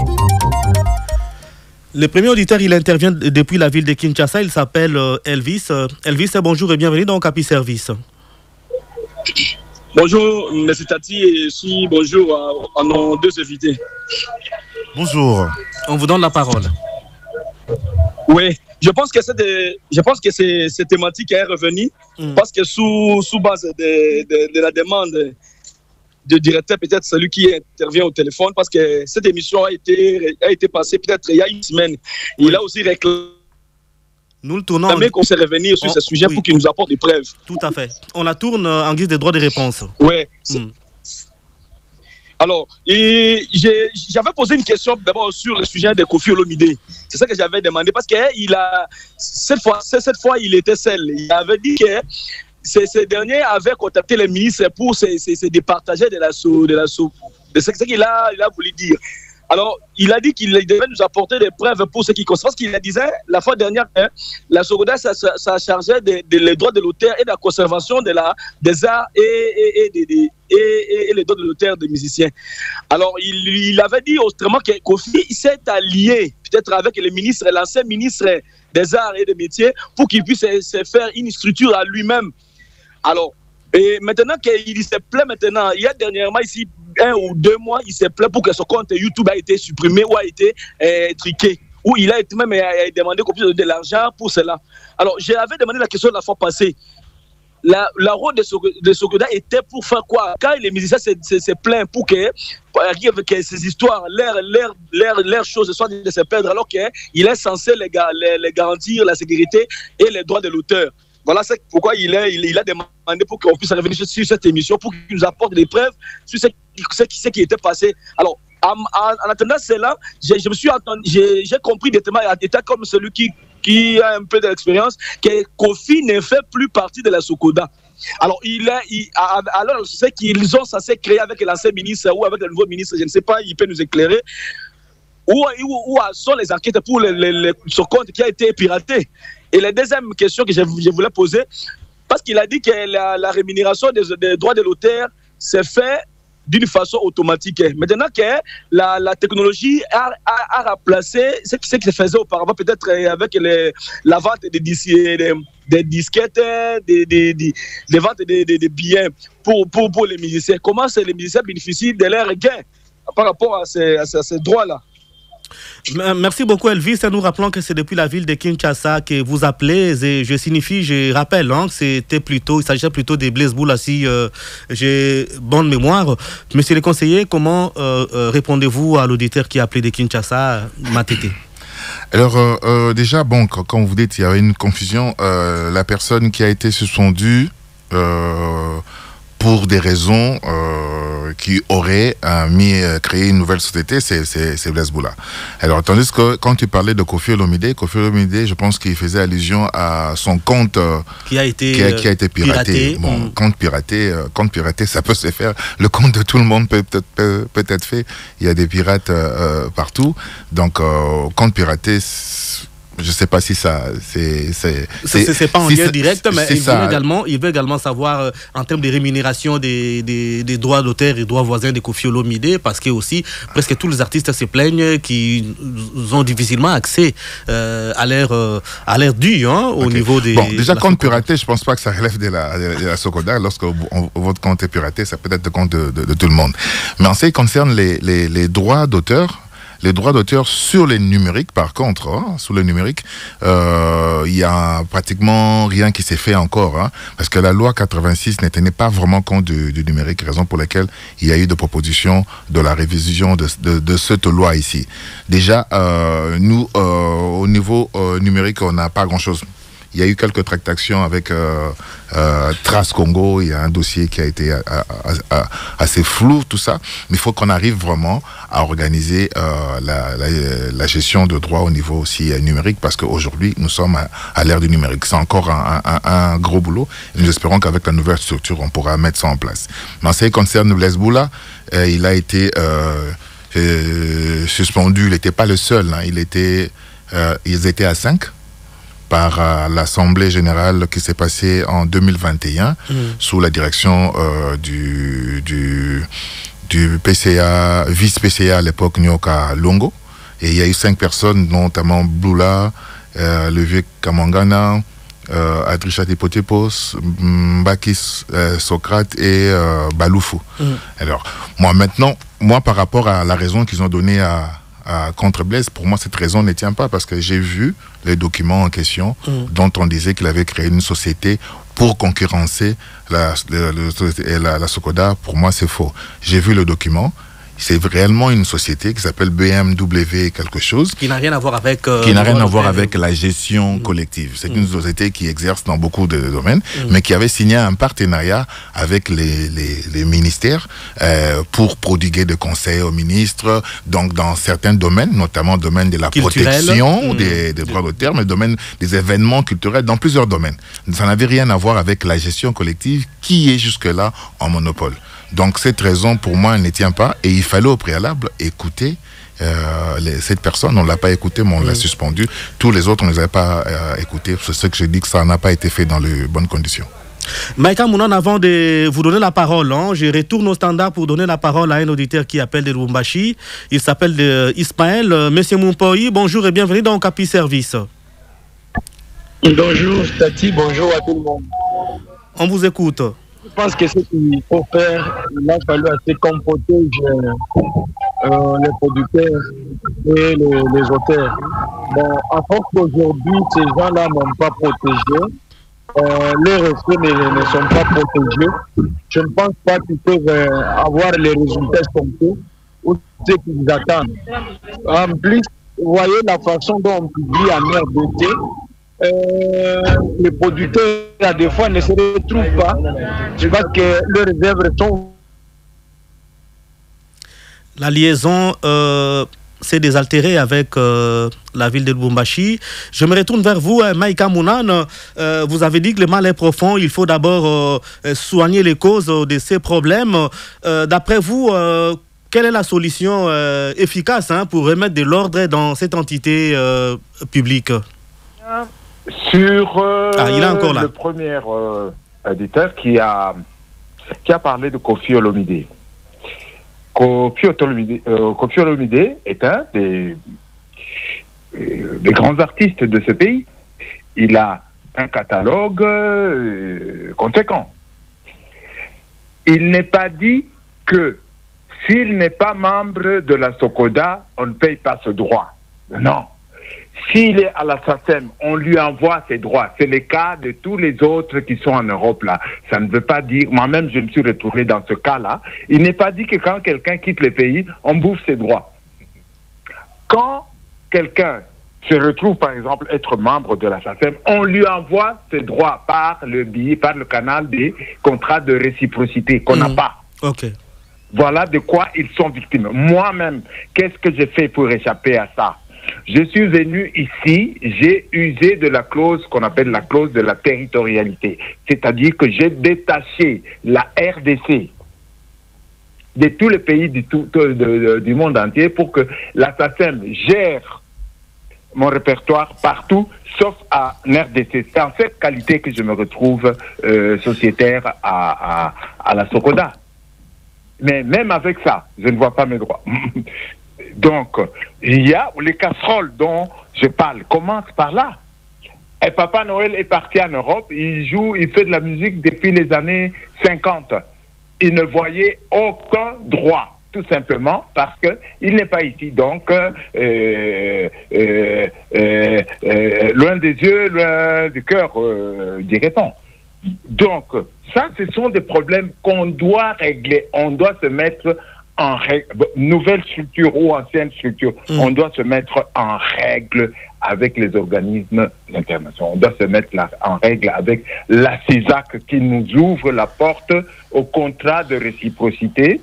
Le premier auditeur, il intervient depuis la ville de Kinshasa. Il s'appelle Elvis. Elvis, bonjour et bienvenue dans Okapi Service. Bonjour, M. Tati, et aussi bonjour à nos deux invités. Bonjour. On vous donne la parole. Oui, je pense que cette thématique est revenue parce que sous base de la demande de directeur, peut-être celui qui intervient au téléphone, parce que cette émission a été passée peut-être il y a une semaine. Oui. Il a aussi réclamé qu'on s'est revenir sur ce sujet pour qu'il nous apporte des preuves. Tout à fait. On la tourne en guise de droit de réponse. Oui. Alors, j'avais posé une question d'abord sur le sujet de Kofi Olomide. C'est ça que j'avais demandé parce que cette fois, il était seul. Il avait dit que ce dernier avait contacté les ministres pour se départager de ce qu'il a voulu dire. Alors, il a dit qu'il devait nous apporter des preuves pour ce qui concerne. Parce qu'il disait, la fois dernière, la Socoda, ça chargeait les droits de l'auteur et de la conservation des arts et les droits de l'auteur des musiciens. Alors, il avait dit autrement que Kofi s'est allié, peut-être avec le ministre, l'ancien ministre des arts et des métiers, pour qu'il puisse se faire une structure à lui-même. Alors, et maintenant qu'il se plaît maintenant, il y a dernièrement ici 1 ou 2 mois, il se plaît pour que son compte YouTube a été supprimé ou a été triqué. Ou il a été même demandé qu'on puisse donner de l'argent pour cela. Alors, j'avais demandé la question la fois passée. La rôle de Socoda était pour faire quoi? Quand les musiciens se plaignent pour que ces histoires, leurs choses soient de se perdre, alors qu'il est censé les garantir la sécurité et les droits de l'auteur. Voilà pourquoi il a demandé pour qu'on puisse revenir sur cette émission, pour qu'il nous apporte des preuves sur ce qui était passé. Alors, en attendant cela, j'ai compris des témoins, étant comme celui qui a un peu d'expérience, que Kofi ne fait plus partie de la Socoda. Alors, alors je sais qu'ils ont censé créer avec l'ancien ministre ou avec le nouveau ministre, je ne sais pas, il peut nous éclairer. Où sont les enquêtes pour ce compte qui a été piraté? Et la deuxième question que je voulais poser, parce qu'il a dit que la rémunération des droits de l'auteur s'est fait d'une façon automatique. Maintenant que la technologie a remplacé ce qui se faisait auparavant, peut-être avec la vente des disquettes, des ventes des billets pour les musiciens. Comment les musiciens bénéficient de leurs gains par rapport à ces droits-là? Merci beaucoup Elvis. Nous rappelons que c'est depuis la ville de Kinshasa que vous appelez. Et je rappelle il s'agissait plutôt des Blaise Boula si j'ai bonne mémoire. Monsieur le conseiller, comment répondez-vous à l'auditeur qui a appelé de Kinshasa, Matete? Alors déjà, comme vous dites, il y avait une confusion. La personne qui a été suspendue pour des raisons qui auraient créé une nouvelle société, c'est Blaise Boula. Alors, tandis que quand tu parlais de Kofi Olomide, je pense qu'il faisait allusion à son compte qui a été piraté. Bon, compte piraté, ça peut se faire. Le compte de tout le monde peut être fait. Il y a des pirates partout. Donc, compte piraté, je ne sais pas si ça... C'est pas en lien direct, mais il veut également savoir, en termes de rémunération des droits d'auteur et droits voisins de Kofi Olomide, parce que aussi, presque tous les artistes se plaignent qu'ils ont difficilement accès à l'air dû au niveau des... Bon, déjà, compte piraté, je ne pense pas que ça relève de la Socoda. Lorsque votre compte est piraté, ça peut être le compte de tout le monde. Mais en ce qui concerne les droits d'auteur, Les droits d'auteur sur les numériques, par contre, sur le numérique, il y a pratiquement rien qui s'est fait encore, parce que la loi 86 ne tenait pas vraiment compte du numérique, raison pour laquelle il y a eu des propositions de la révision de cette loi ici. Déjà, nous, au niveau numérique, on n'a pas grand-chose. Il y a eu quelques tractations avec Trace Congo. Il y a un dossier qui a été assez flou, tout ça. Mais il faut qu'on arrive vraiment à organiser la gestion de droits au niveau aussi numérique, parce qu'aujourd'hui, nous sommes à l'ère du numérique. C'est encore un gros boulot. Et nous espérons qu'avec la nouvelle structure, on pourra mettre ça en place. Mais en ce qui concerne Blaise Boula, il a été suspendu. Il n'était pas le seul. Ils étaient à 5. Par l'Assemblée générale qui s'est passée en 2021 sous la direction du PCA, vice-PCA à l'époque, Nyoka Longo. Et il y a eu 5 personnes, notamment Boula, le vieux Kamangana, Adrisha Tipotepos, Mbakis Socrate et Baloufou. Alors, moi, par rapport à la raison qu'ils ont donnée contre Blaise, pour moi cette raison ne tient pas, parce que j'ai vu les documents en question dont on disait qu'il avait créé une société pour concurrencer la Socoda. Pour moi c'est faux. J'ai vu le document. C'est réellement une société qui s'appelle BMW quelque chose. Qui n'a rien à voir avec... avec la gestion collective. C'est une société qui exerce dans beaucoup de domaines, mais qui avait signé un partenariat avec les ministères pour prodiguer des conseils aux ministres, donc dans certains domaines, notamment le domaine de la protection des droits d'auteur, mais le domaine des événements culturels, dans plusieurs domaines. Ça n'avait rien à voir avec la gestion collective qui est jusque-là en monopole. Donc cette raison, pour moi, elle ne tient pas. Et il fallait au préalable écouter cette personne. On ne l'a pas écouté, mais on l'a suspendu. Tous les autres, on ne les avait pas écoutés. C'est ce que je dis, que ça n'a pas été fait dans les bonnes conditions. Maïka Mounan, avant de vous donner la parole, je retourne au standard pour donner la parole à un auditeur qui appelle de Lubumbashi. Il s'appelle Ismaël. Monsieur Moumpoyi, bonjour et bienvenue dans Okapi Service. Bonjour Tati, bonjour à tout le monde. On vous écoute. Je pense que ce qu'il faut faire, il a fallu assez comporter les producteurs et les auteurs. Bon, à force qu'aujourd'hui, ces gens-là n'ont pas protégé, les ressources ne sont pas protégés. Je ne pense pas qu'ils peuvent avoir les résultats escomptés ou ce qu'ils attendent. En plus, vous voyez la façon dont on publie en RDT. Les producteurs, des fois, ne se retrouvent pas. Je pense que leurs œuvres sont... La liaison s'est désaltérée avec la ville de Lubumbashi. Je me retourne vers vous, Maïka Mounan. Vous avez dit que le mal est profond. Il faut d'abord soigner les causes de ces problèmes. D'après vous, quelle est la solution efficace pour remettre de l'ordre dans cette entité publique? Sur il est encore là. Le premier éditeur qui a parlé de Koffi Olomide. Koffi Olomide est un des grands artistes de ce pays. Il a un catalogue conséquent. Il n'est pas dit que s'il n'est pas membre de la Socoda, on ne paye pas ce droit. Non. S'il est à la SACEM, on lui envoie ses droits. C'est le cas de tous les autres qui sont en Europe là. Ça ne veut pas dire, moi-même je me suis retrouvé dans ce cas-là. Il n'est pas dit que quand quelqu'un quitte le pays, on bouffe ses droits. Quand quelqu'un se retrouve par exemple être membre de la SACEM, on lui envoie ses droits par le canal des contrats de réciprocité qu'on n'a pas. Okay. Voilà de quoi ils sont victimes. Moi-même, qu'est-ce que j'ai fait pour échapper à ça? Je suis venu ici, j'ai usé de la clause qu'on appelle la clause de la territorialité. C'est-à-dire que j'ai détaché la RDC de tous les pays du monde entier pour que la SACEM gère mon répertoire partout, sauf en RDC. C'est en cette qualité que je me retrouve sociétaire à la Socoda. Mais même avec ça, je ne vois pas mes droits. Donc, il y a les casseroles dont je parle, commence par là. Et Papa Noël est parti en Europe, il joue, il fait de la musique depuis les années 50. Il ne voyait aucun droit. tout simplement parce qu'il n'est pas ici. Donc, loin des yeux, loin du cœur, dirait-on. Donc, ça, ce sont des problèmes qu'on doit régler. On doit se mettre en règle, nouvelle structure ou ancienne structure, on doit se mettre en règle avec les organismes internationaux. On doit se mettre en règle avec la CISAC qui nous ouvre la porte aux contrats de réciprocité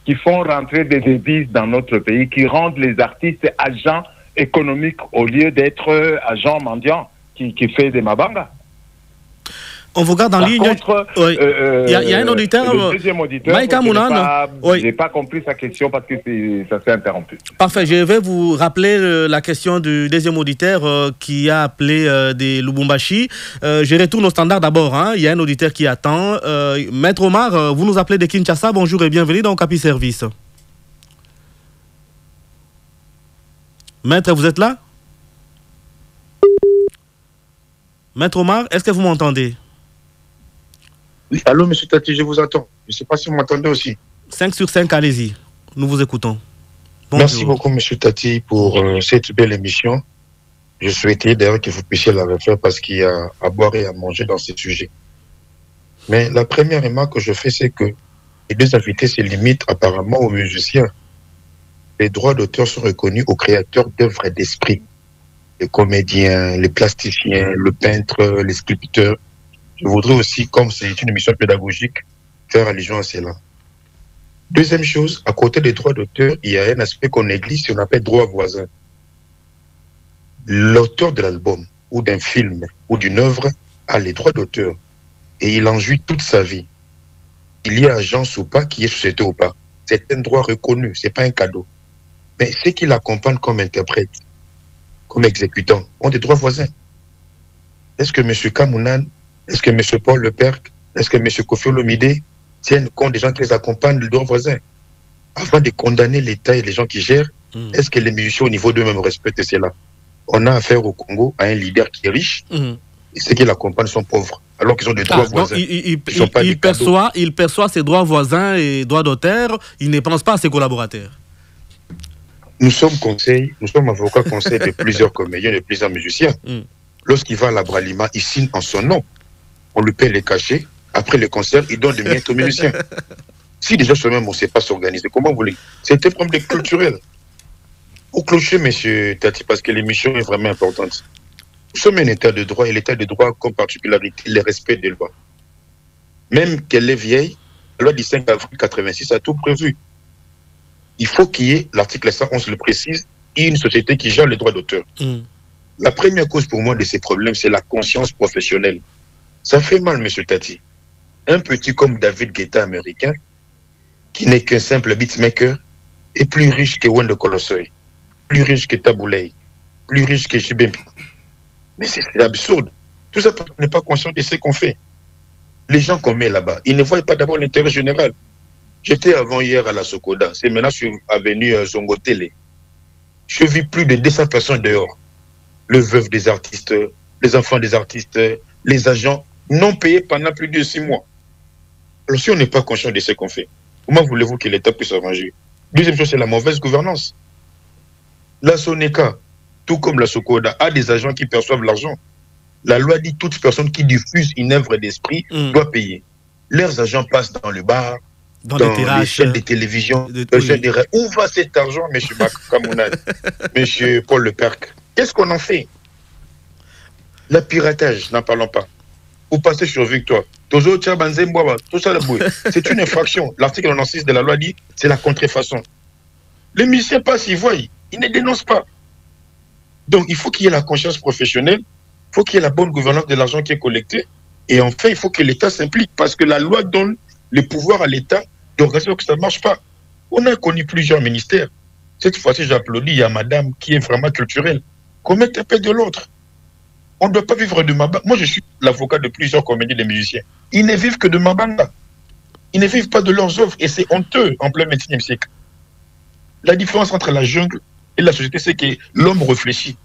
qui font rentrer des devises dans notre pays, qui rendent les artistes agents économiques au lieu d'être agents mendiants qui fait des mabangas. On vous garde en ligne. Il y a un auditeur. Le deuxième auditeur. Maïka Mounane. Je n'ai pas compris sa question parce que ça s'est interrompu. Parfait. Je vais vous rappeler la question du deuxième auditeur qui a appelé des Lubumbashi. Je retourne au standard d'abord. Il y a un auditeur qui attend. Maître Omar, vous nous appelez de Kinshasa. Bonjour et bienvenue dans Okapi Service. Maître, vous êtes là? Maître Omar, est-ce que vous m'entendez? Oui, allô, M. Tati, je vous attends. Je ne sais pas si vous m'entendez aussi. 5 sur 5, allez-y. Nous vous écoutons. Bonjour. Merci beaucoup, M. Tati, pour cette belle émission. Je souhaitais d'ailleurs que vous puissiez la refaire parce qu'il y a à boire et à manger dans ces sujets. Mais la première remarque que je fais, c'est que les deux invités se limitent apparemment aux musiciens. Les droits d'auteur sont reconnus aux créateurs d'œuvres d'esprit. Les comédiens, les plasticiens, le peintre, les sculpteurs. Je voudrais aussi, comme c'est une émission pédagogique, faire allusion à cela. Deuxième chose, à côté des droits d'auteur, il y a un aspect qu'on néglige, qu'on appelle droit voisin. L'auteur de l'album, ou d'un film, ou d'une œuvre, a les droits d'auteur. Et il en jouit toute sa vie. Il y a agence ou pas, qui est société ou pas. C'est un droit reconnu, c'est pas un cadeau. Mais ceux qui l'accompagnent comme interprète, comme exécutant, ont des droits voisins. Est-ce que M. Kamounan, est-ce que M. Paul Leperc, est-ce que M. Kofi Olomide tiennent compte des gens qui les accompagnent, le droit voisin? Avant de condamner l'État et les gens qui gèrent, est-ce que les musiciens au niveau d'eux-mêmes respectent cela? On a affaire au Congo à un leader qui est riche, et ceux qui l'accompagnent sont pauvres, alors qu'ils ont des droits voisins. Il perçoit ses droits voisins et droits d'auteur, il ne pense pas à ses collaborateurs. Nous sommes avocats conseils de plusieurs comédiens, de plusieurs musiciens. Lorsqu'il va à la Bralima, il signe en son nom. On lui paie les cachets. Après le concert, il donne des miettes aux musiciens. Si déjà soi-même on ne sait pas s'organiser, comment vous voulez? C'est un problème culturel. Au clocher, M. Tati, parce que l'émission est vraiment importante. Nous sommes un état de droit, et l'état de droit comme particularité, le respect des lois. Même qu'elle est vieille, la loi du 5 avril 1986 a tout prévu. Il faut qu'il y ait, l'article 111 le précise, il y ait une société qui gère les droits d'auteur. La première cause pour moi de ces problèmes, c'est la conscience professionnelle. Ça fait mal, M. Tati. Un petit comme David Guetta américain, qui n'est qu'un simple beatmaker, est plus riche que Wende Colossoy, plus riche que Taboulay, plus riche que Chibempi. Mais c'est absurde. Tout ça parce qu'on n'est pas conscient de ce qu'on fait. Les gens qu'on met là-bas, ils ne voient pas d'abord l'intérêt général. J'étais avant-hier à la Sokoda, c'est maintenant sur avenue Zongotele. Je vis plus de 200 personnes dehors. Le veuf des artistes, les enfants des artistes, les agents non payés pendant plus de 6 mois. Alors si on n'est pas conscient de ce qu'on fait, comment voulez-vous que l'État puisse arranger? Deuxième chose, c'est la mauvaise gouvernance. La Soneka, tout comme la Sokoda, a des agents qui perçoivent l'argent. La loi dit que toute personne qui diffuse une œuvre d'esprit doit payer. Leurs agents passent dans le bar, dans les chaînes de télévision, Où va cet argent, M. Kamounan, M. Paul Leperc? Qu'est-ce qu'on en fait? Le piratage, n'en parlons pas. Vous passez sur Victoire. C'est une infraction. L'article 96 de la loi dit c'est la contrefaçon. Les musiciens passent, ils voient, ils ne dénoncent pas. Donc il faut qu'il y ait la conscience professionnelle, il faut qu'il y ait la bonne gouvernance de l'argent qui est collecté. Et enfin, il faut que l'État s'implique parce que la loi donne le pouvoir à l'État d'organiser que ça ne marche pas. On a connu plusieurs ministères. Cette fois-ci, j'applaudis, il y a madame qui est vraiment culturelle. Qu'on mette un peu de l'autre. On ne doit pas vivre de Mabanga. Moi, je suis l'avocat de plusieurs comédiens et musiciens. Ils ne vivent que de Mabanga. Ils ne vivent pas de leurs œuvres. Et c'est honteux en plein XXIe siècle. La différence entre la jungle et la société, c'est que l'homme réfléchit.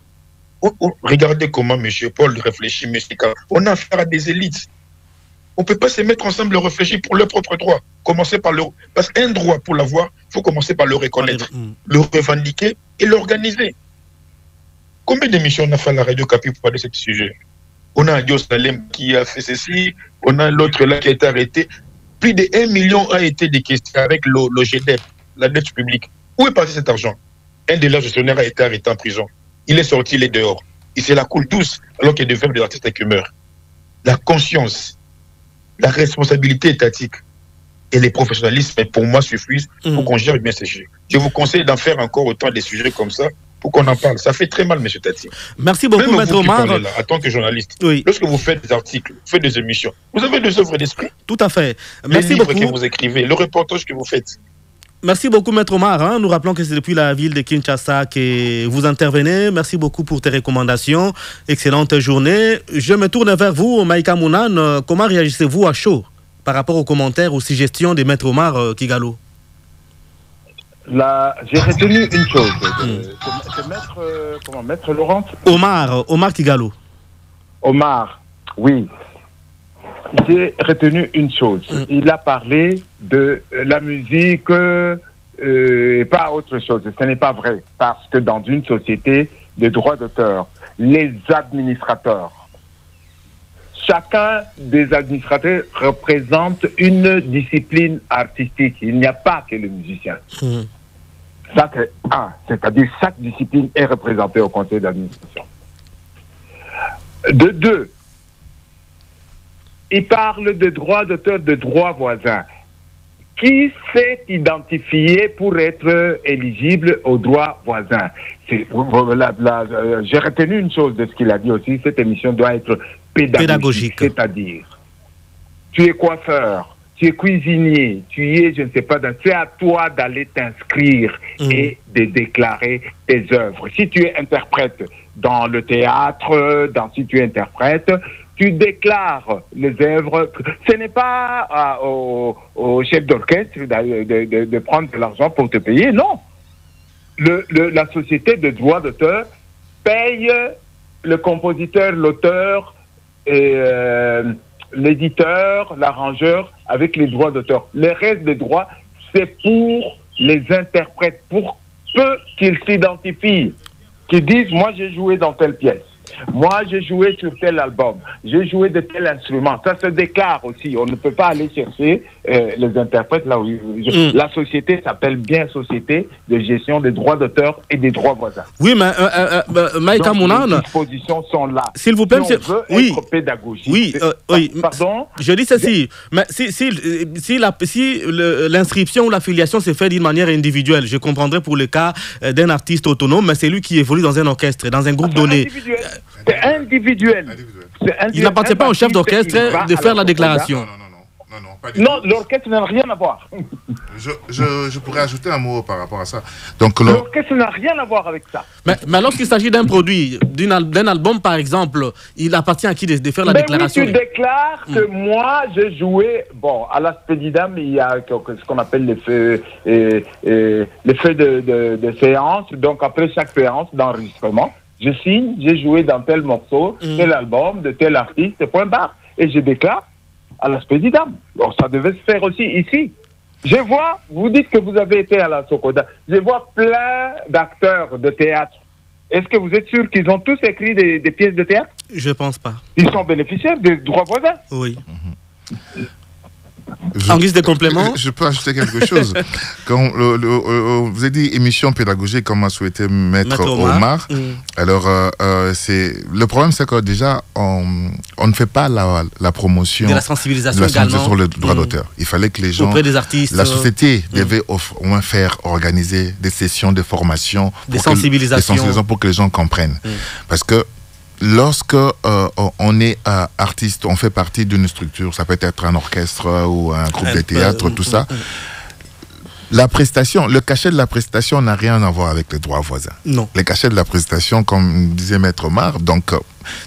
Regardez comment M. Paul réfléchit, M. K. On a affaire à des élites. On ne peut pas se mettre ensemble et réfléchir pour leurs propres droits. Commencer par parce qu'un droit, pour l'avoir, il faut commencer par le reconnaître, le revendiquer et l'organiser. Combien d'émissions on a fait à la Radio Okapi pour parler de ce sujet? On a Dios Salem qui a fait ceci, on a l'autre là qui a été arrêté. Plus de 1 million a été décaissé avec l'OGDEP, la dette publique. Où est parti cet argent? Un des gestionnaires a été arrêté en prison. Il est sorti, il est dehors. Il se la coule tous, alors qu'il y a des veuves des artistes qui meurent. La conscience, la responsabilité étatique et les professionnalismes, pour moi, suffisent pour qu'on gère bien ces sujets. Je vous conseille d'en faire encore autant des sujets comme ça pour qu'on en parle. Ça fait très mal, M. Tati. Merci beaucoup, Maître Omar. En tant que journaliste, lorsque vous faites des articles, vous faites des émissions, vous avez des œuvres d'esprit. Tout à fait. Merci beaucoup. Les livres que vous écrivez, le reportage que vous faites. Merci beaucoup, Maître Omar. Nous rappelons que c'est depuis la ville de Kinshasa que vous intervenez. Merci beaucoup pour tes recommandations. Excellente journée. Je me tourne vers vous, Maïka Mounan. Comment réagissez-vous à chaud par rapport aux commentaires, aux suggestions de Maître Omar Kigalo? J'ai retenu une chose. C'est Maître Laurent Omar Kigalo. Omar, oui. J'ai retenu une chose. Il a parlé de la musique, pas autre chose. Ce n'est pas vrai. Parce que dans une société de droits d'auteur, les administrateurs, chacun des administrateurs représente une discipline artistique. Il n'y a pas que le musicien. Ça, c'est un. C'est-à-dire chaque discipline est représentée au conseil d'administration. De deux, il parle de droits d'auteur, de droits voisins. Qui s'est identifié pour être éligible aux droits voisins? J'ai retenu une chose de ce qu'il a dit aussi. Cette émission doit être pédagogique. C'est-à-dire, tu es coiffeur, tu es cuisinier, tu es, je ne sais pas, c'est à toi d'aller t'inscrire et de déclarer tes œuvres. Si tu es interprète dans le théâtre, si tu es interprète, tu déclares les œuvres. Ce n'est pas au chef d'orchestre de prendre de l'argent pour te payer, non. La société de droits d'auteur paye le compositeur, l'auteur, l'éditeur, l'arrangeur avec les droits d'auteur. Le reste des droits, c'est pour les interprètes, pour peu qu'ils s'identifient, qu'ils disent, moi j'ai joué dans telle pièce. Moi, j'ai joué sur tel album, j'ai joué de tel instrument. Ça se déclare aussi. On ne peut pas aller chercher les interprètes là où la société s'appelle bien Société de gestion des droits d'auteur et des droits voisins. Oui, mais Maïka Mounan, les dispositions sont là. S'il vous plaît, si on veut être pédagogique. Oui, pardon. Je dis ceci. Mais si l'inscription ou l'affiliation se fait d'une manière individuelle, je comprendrais pour le cas d'un artiste autonome, mais c'est lui qui évolue dans un orchestre, dans un groupe donné. C'est individuel. Il n'appartient pas au chef d'orchestre de faire la déclaration. Non, l'orchestre n'a rien à voir. Je pourrais ajouter un mot par rapport à ça. L'orchestre n'a rien à voir avec ça. Mais lorsqu'il s'agit d'un produit, d'un album par exemple, il appartient à qui de faire la déclaration? Oui, tu déclares que moi j'ai joué. Bon, à l'Aspédidam, il y a ce qu'on appelle les feux de séance. Donc après chaque séance d'enregistrement, je signe, j'ai joué dans tel morceau, tel album, de tel artiste, point barre. Et je déclare à l'Aspédidam. Bon, ça devait se faire aussi ici. Je vois, vous dites que vous avez été à la Sokoda, je vois plein d'acteurs de théâtre. Est-ce que vous êtes sûr qu'ils ont tous écrit des pièces de théâtre? Je pense pas. Ils sont bénéficiaires des droits voisins? Oui. En guise de complément, je peux ajouter quelque chose. Quand vous avez dit émission pédagogique, comme a souhaité Maître Omar. Alors, le problème, c'est que déjà, on ne fait pas la promotion de la sensibilisation sur le droit d'auteur. Il fallait que les gens, auprès des artistes, la société devait au moins organiser des sessions de formation, des sensibilisations pour que les gens comprennent. Parce que lorsque on est artiste, on fait partie d'une structure, ça peut être un orchestre ou un groupe de théâtre, tout ça. La prestation, le cachet de la prestation n'a rien à voir avec les droits voisins. Non. Les cachets de la prestation, comme disait Maître Omar, donc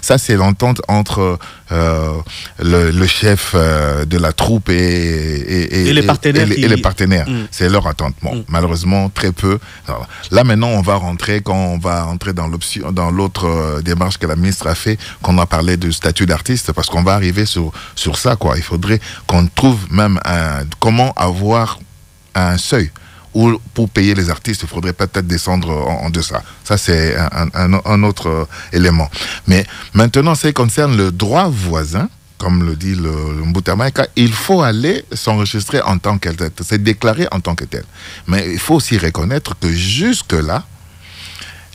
ça c'est l'entente entre le chef de la troupe et les partenaires. Et les partenaires. C'est leur attente. Bon, malheureusement, très peu. Alors, là maintenant, quand on va entrer dans l'autre démarche que la ministre a fait, qu'on a parlé du statut d'artiste, parce qu'on va arriver sur ça, quoi. Il faudrait qu'on trouve même comment avoir un seuil où pour payer les artistes, il faudrait peut-être descendre en deçà. Ça, c'est un autre élément. Mais maintenant, ce qui concerne le droit voisin, comme le dit le Mbuta-Maïka, il faut aller s'enregistrer en tant que tel. C'est déclaré en tant que tel. Mais il faut aussi reconnaître que jusque-là,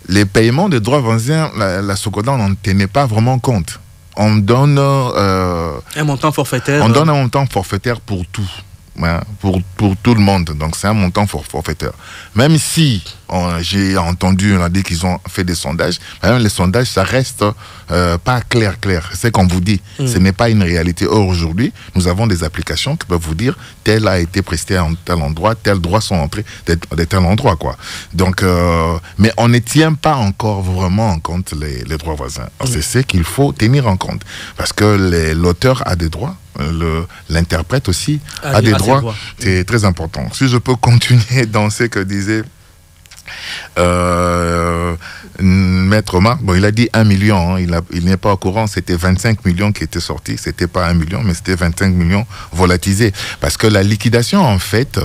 les paiements de droits voisins, la SOCODA n'en tenait pas vraiment compte. On donne un montant forfaitaire. On donne un montant forfaitaire pour tout. Pour tout le monde, donc c'est un montant forfaitaire. Même si j'ai entendu, on a dit qu'ils ont fait des sondages, même les sondages, ça reste pas clair. C'est qu'on vous dit, ce n'est pas une réalité. Or aujourd'hui, nous avons des applications qui peuvent vous dire tel a été presté à tel endroit, tel droit sont entrés de tel endroit, quoi. Donc, mais on ne tient pas encore vraiment en compte les droits voisins. C'est ce qu'il faut tenir en compte, parce que l'auteur a des droits. L'interprète aussi a des droits. C'est très important. Si je peux continuer dans ce que disait Maître Omar, bon, il a dit 1 million, hein, il n'est pas au courant, c'était 25 millions qui étaient sortis, c'était pas 1 million, mais c'était 25 millions volatilisés. Parce que la liquidation, en fait,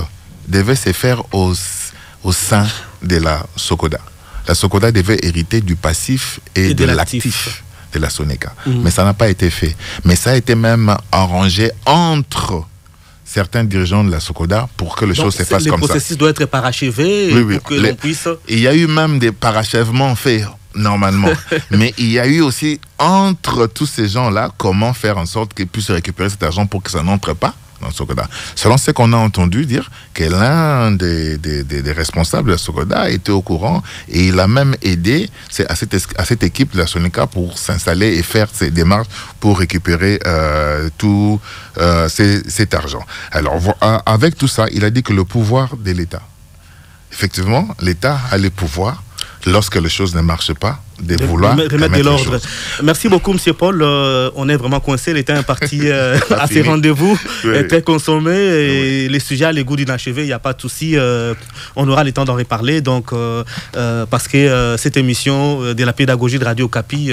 devait se faire au sein de la SOCODA. La SOCODA devait hériter du passif et de l'actif de la SONECA. Mais ça n'a pas été fait. Mais ça a été même arrangé entre certains dirigeants de la SOCODA pour que les choses se fassent comme ça. Le processus doit être parachevé pour que l'on puisse... Il y a eu même des parachèvements faits normalement. Mais il y a eu aussi entre tous ces gens-là comment faire en sorte qu'ils puissent récupérer cet argent pour que ça n'entre pas dans SOCODA. Selon ce qu'on a entendu dire, que l'un des responsables de la SOCODA était au courant et il a même aidé à cette équipe de la SONECA pour s'installer et faire ses démarches pour récupérer tout cet argent. Alors, avec tout ça, il a dit que le pouvoir de l'État, effectivement, l'État a le pouvoir, lorsque les choses ne marchent pas, de vouloir remettre de l'ordre. Merci beaucoup, M. Paul. On est vraiment coincé. L'État est parti à ses rendez-vous, est très consommé. Et les sujets, les goûts d'inachevé, il n'y a pas de souci. On aura le temps d'en reparler. Donc, parce que cette émission de la pédagogie de Radio Okapi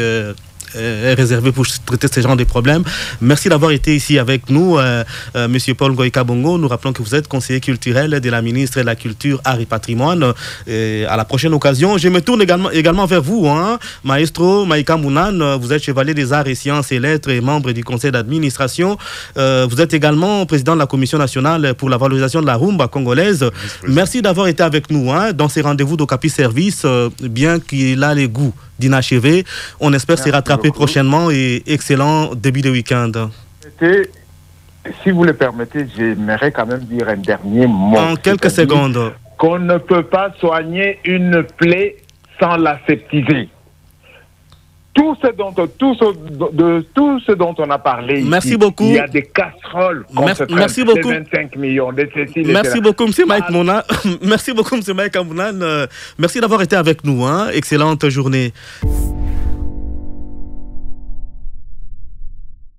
est réservé pour traiter ce genre de problèmes. Merci d'avoir été ici avec nous, Monsieur Paul Ngoïka Bongo. Nous rappelons que vous êtes conseiller culturel de la ministre de la Culture, Art et Patrimoine. À la prochaine occasion, je me tourne également vers vous, hein, Maestro Maïka Mounan. Vous êtes chevalier des arts et sciences et lettres et membre du conseil d'administration. Vous êtes également président de la Commission nationale pour la valorisation de la rumba congolaise. Merci d'avoir été avec nous, hein, dans ces rendez-vous d'Okapi Service, bien qu'il a les goûts d'inachevé. On espère se rattraper prochainement et excellent début de week-end. Si vous le permettez, j'aimerais quand même dire un dernier mot. En quelques secondes. Qu'on ne peut pas soigner une plaie sans l'aseptiser. Tout ce dont on a parlé merci ici, beaucoup. Il y a des casseroles. Merci beaucoup. 25 millions de ceci, merci beaucoup, M. Mike Mounan. Merci beaucoup, M. Mike Mounan. Merci d'avoir été avec nous. Hein. Excellente journée.